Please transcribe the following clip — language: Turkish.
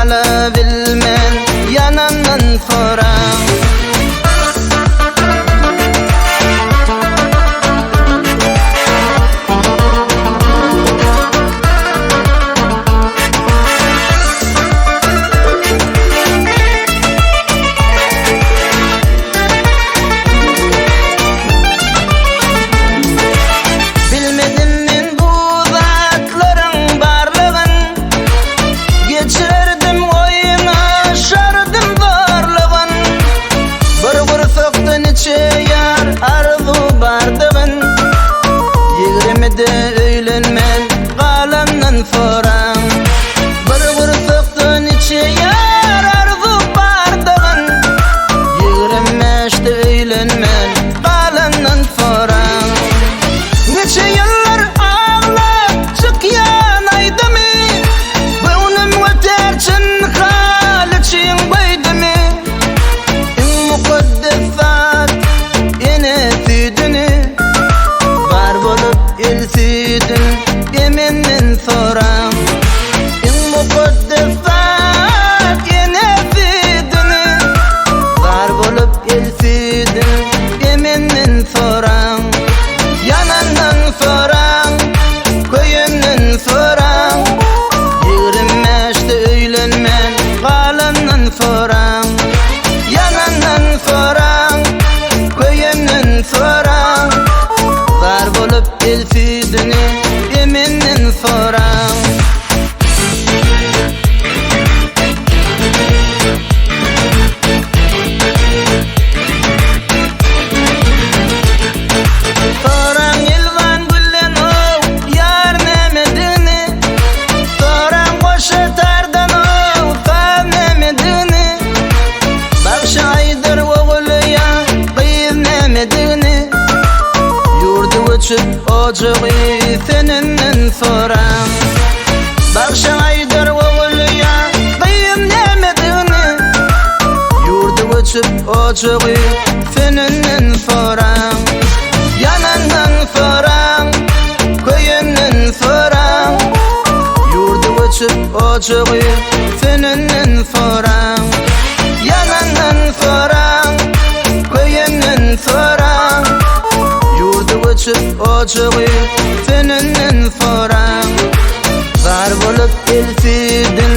kala bilmen yanandan soran. Öylenmen galandan soran. Bir gursukdun içe yar arzu bardığın. 25'te öylenmen galandan soran. Neçe yıllar ağlap çık yanaydı mı? Benim öterçin haliçin baydı mı? En mukaddesat ene südünü var bolup elsidin yemenden soran. En mukaddesat ene südünü var bolup elsidin yemenden soran. Yanandan soran, köyünden soran. 25'te öylenmen galandan soran. Yanandan soran, köyünden soran. Var bolup elsidini yemenden soran. Soran elvan güllen o yar nemedini. Soran koşa tardan o fav nemedini. Bakşa aydır oğuluya kıyız nemedini. Yurdu uçup ocuğu seninle soran. Bakşa aydır oğuluya kıyız nemedini. Yurdu uçup ocuğu seninle soran. Yanandan soran, köyünden soran. Yurdu uçup ocuğu seninle soran. Yanandan soran, köyünden soran. Yurdu uçup ocuğu seninle soran. Var bolup elsidin